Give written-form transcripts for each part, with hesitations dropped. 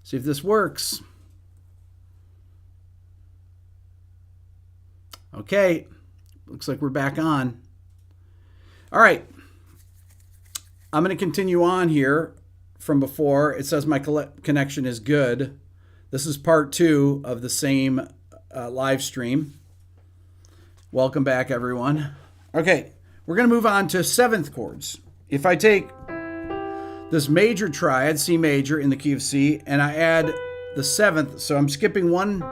See if this works. Okay, looks like we're back on. All right, I'm going to continue on here from before. It says my connection is good. This is part 2 of the same live stream. Welcome back, everyone. Okay, we're going to move on to 7th chords. If I take this major triad, C major in the key of C, and I add the 7th, so I'm skipping one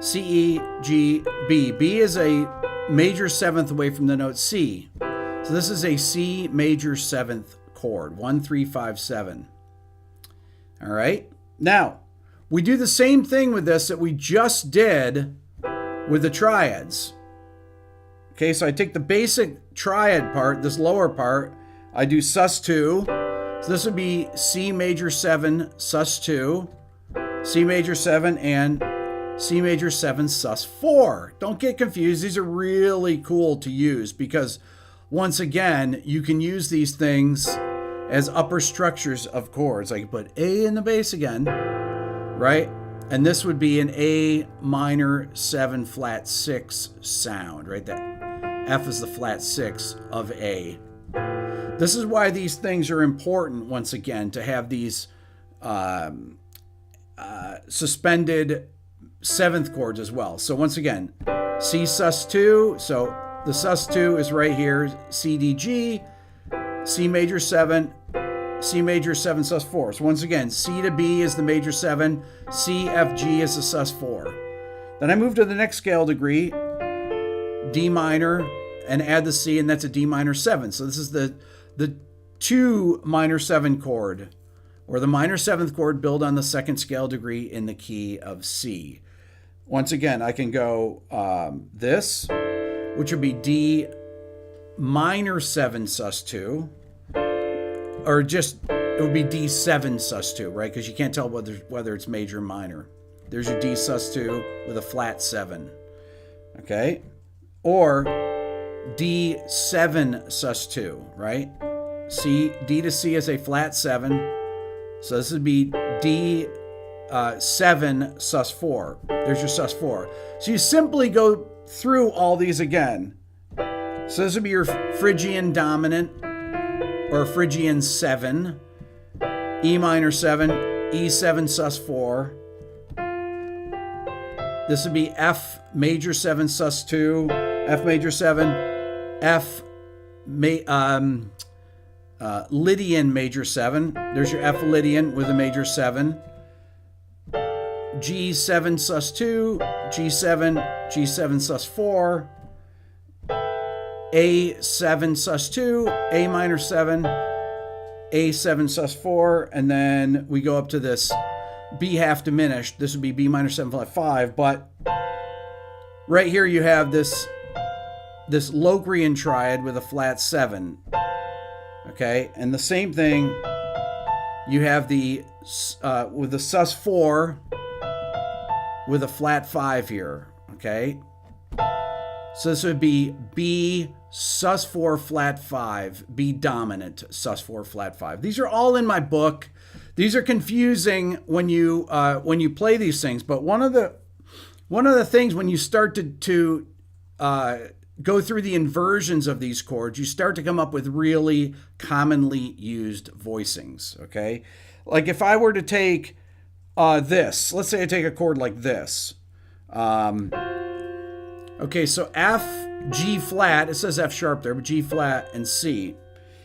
C, E, G, B. B is a major 7th away from the note C. So this is a C major 7th chord, 1, 3, 5, 7. All right. Now, we do the same thing with this that we just did with the triads. Okay, so I take the basic triad part, this lower part, I do sus2. So this would be C major 7, sus2, C major 7, and C major 7, sus4. Don't get confused. These are really cool to use because, once again, you can use these things as upper structures of chords. I can put A in the bass again, right? And this would be an A minor 7 flat 6 sound, right? That F is the flat 6 of A. This is why these things are important, once again, to have these suspended 7th chords as well. So once again, C sus2. So the sus2 is right here, C, D, G, C major 7, C major 7 sus4. So once again, C to B is the major 7, C, F, G is the sus4. Then I move to the next scale degree, D minor, and add the C, and that's a D minor 7. So this is the 2 minor 7 chord, or the minor 7th chord built on the 2nd scale degree in the key of C. Once again, I can go this, which would be D minor 7 sus2, or just, it would be D7 sus2, right? Because you can't tell whether it's major or minor. There's your D sus2 with a flat 7, okay? Or D7 sus2, right? C, D to C is a flat 7, so this would be D7 sus4. There's your sus4. So you simply go through all these again. So this would be your Phrygian dominant, or Phrygian 7, E minor 7, E7 sus4. This would be F major 7 sus2, F major 7, F Lydian major 7. There's your F Lydian with a major 7. G7 sus2, G7, G7 sus4, A7 sus2, A minor 7, A7 sus4, and then we go up to this B half diminished. This would be B minor 7 flat 5, but right here you have this Locrian triad with a flat 7. Okay, and the same thing, you have the with the sus4 with a flat 5 here. Okay, so this would be B sus4 flat 5, B dominant sus4 flat 5. These are all in my book. These are confusing when you play these things, but one of the things when you start to go through the inversions of these chords, you start to come up with really commonly used voicings, okay? Like if I were to take this, let's say I take a chord like this. Okay, so F, G flat, it says F sharp there, but G flat and C.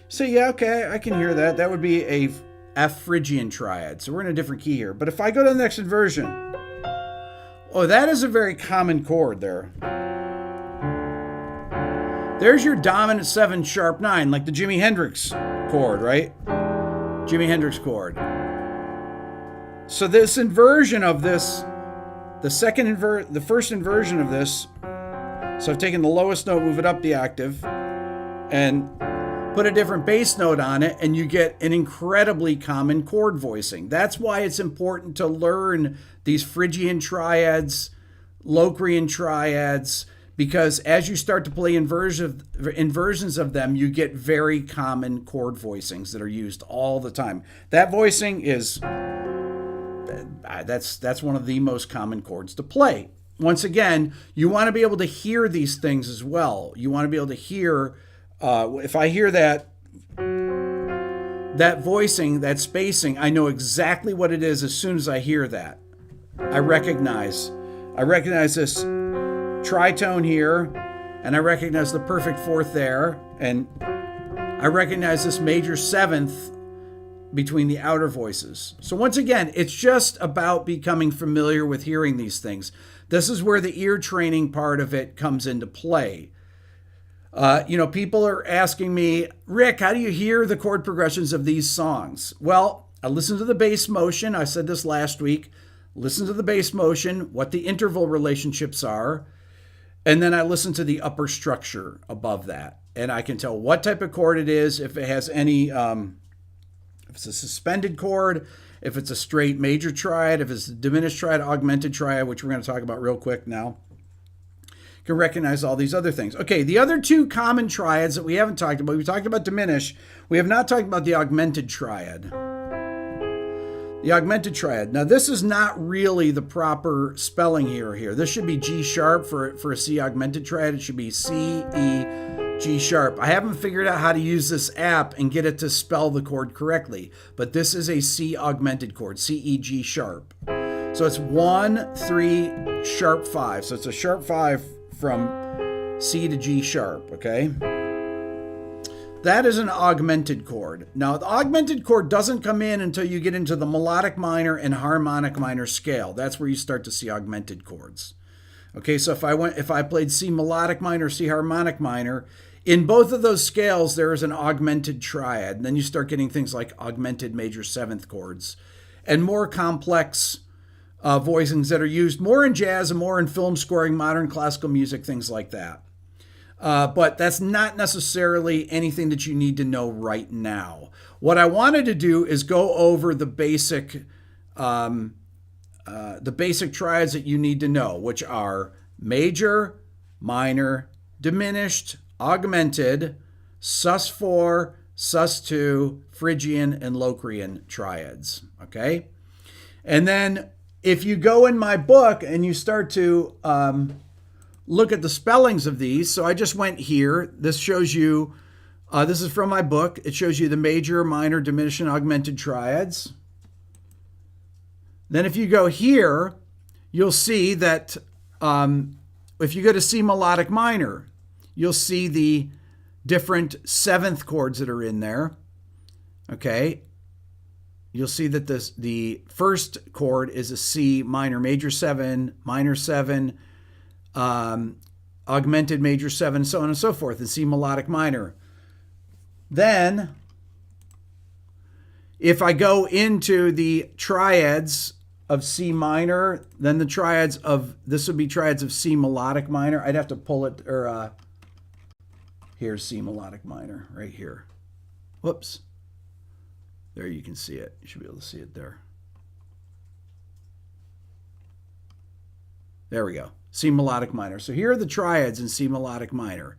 So yeah, okay, I can hear that. That would be a F Phrygian triad. So we're in a different key here. But if I go to the next inversion, oh, that is a very common chord there. There's your dominant 7 sharp 9, like the Jimi Hendrix chord, right? Jimi Hendrix chord. So this inversion of this, the first inversion of this, so I've taken the lowest note, move it up the octave, and put a different bass note on it, and you get an incredibly common chord voicing. That's why it's important to learn these Phrygian triads, Locrian triads, because as you start to play inversions of them, you get very common chord voicings that are used all the time. That voicing is that's one of the most common chords to play. Once again, you want to be able to hear these things as well. You want to be able to hear, if I hear that voicing, that spacing, I know exactly what it is as soon as I hear that. I recognize this tritone here, and I recognize the perfect fourth there, and I recognize this major seventh between the outer voices. So once again, it's just about becoming familiar with hearing these things. This is where the ear training part of it comes into play. People are asking me, Rick, how do you hear the chord progressions of these songs? Well, I listen to the bass motion. I said this last week. Listen to the bass motion, what the interval relationships are, and then I listen to the upper structure above that. And I can tell what type of chord it is, if it has any, if it's a suspended chord, if it's a straight major triad, if it's a diminished triad, augmented triad, which we're going to talk about real quick now. Can recognize all these other things. Okay, the other two common triads that we haven't talked about, we talked about diminished. We have not talked about the augmented triad. The augmented triad. Now, this is not really the proper spelling here. This should be G sharp for a C augmented triad. It should be C, E, G sharp. I haven't figured out how to use this app and get it to spell the chord correctly, but this is a C augmented chord, C, E, G sharp. So it's 1, 3, sharp 5. So it's a sharp 5 from C to G sharp, okay? That is an augmented chord. Now, the augmented chord doesn't come in until you get into the melodic minor and harmonic minor scale. That's where you start to see augmented chords. Okay, so if I played C melodic minor, C harmonic minor, in both of those scales, there is an augmented triad. And then you start getting things like augmented major seventh chords and more complex voicings that are used more in jazz and more in film scoring, modern classical music, things like that. But that's not necessarily anything that you need to know right now. What I wanted to do is go over the basic triads that you need to know, which are major, minor, diminished, augmented, sus4, sus2, Phrygian, and Locrian triads. Okay? And then if you go in my book and you start to look at the spellings of these, so I just went here. This shows you, this is from my book. It shows you the major, minor, diminished, and augmented triads. Then if you go here, you'll see that if you go to C melodic minor, you'll see the different seventh chords that are in there. Okay. You'll see that the first chord is a C minor, major 7, minor 7, augmented major 7, so on and so forth, and C melodic minor. Then, if I go into the triads of C minor, then the triads of, this would be triads of C melodic minor. I'd have to pull it, or here's C melodic minor, right here. Whoops. There you can see it. You should be able to see it there. There we go. C melodic minor. So here are the triads in C melodic minor.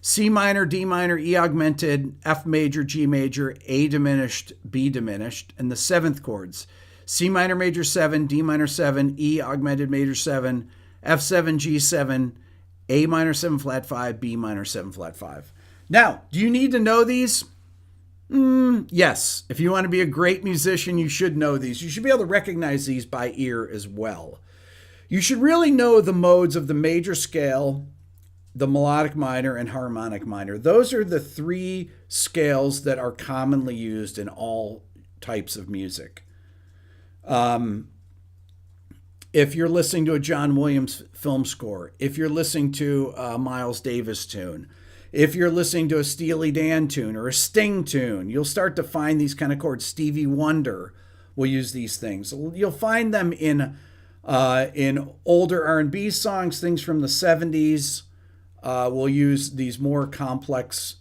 C minor, D minor, E augmented, F major, G major, A diminished, B diminished, and the seventh chords. C minor major 7, D minor 7, E augmented major 7, F7, G7, A minor 7 flat 5, B minor 7 flat 5. Now, do you need to know these? Yes. If you want to be a great musician, you should know these. You should be able to recognize these by ear as well. You should really know the modes of the major scale, the melodic minor, and harmonic minor. Those are the three scales that are commonly used in all types of music. If you're listening to a John Williams film score, if you're listening to a Miles Davis tune, if you're listening to a Steely Dan tune or a Sting tune, you'll start to find these kind of chords. Stevie Wonder will use these things. You'll find them in older R&B songs, things from the 70s. We'll use these more complex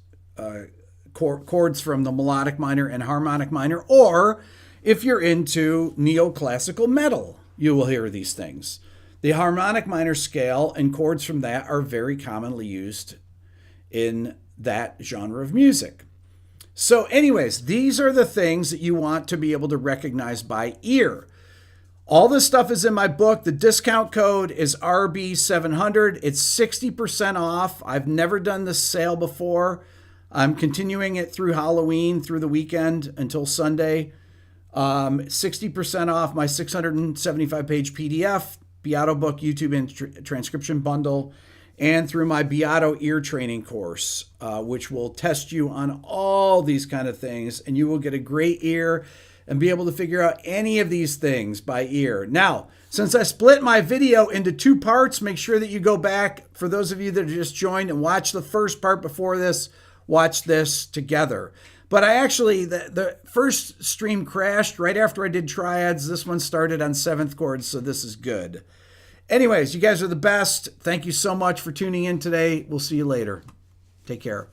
chords from the melodic minor and harmonic minor. Or if you're into neoclassical metal, you will hear these things. The harmonic minor scale and chords from that are very commonly used in that genre of music. So anyways, these are the things that you want to be able to recognize by ear. All this stuff is in my book. The discount code is RB700. It's 60% off. I've never done this sale before. I'm continuing it through Halloween, through the weekend until Sunday. 60% off my 675-page PDF, Beato Book YouTube and transcription bundle, and through my Beato ear training course, which will test you on all these kind of things, and you will get a great ear and be able to figure out any of these things by ear. Now, since I split my video into 2 parts, make sure that you go back, for those of you that just joined, and watch the first part before this, watch this together. But I actually, the first stream crashed right after I did triads. This one started on 7th chords, so this is good. Anyways, you guys are the best. Thank you so much for tuning in today. We'll see you later. Take care.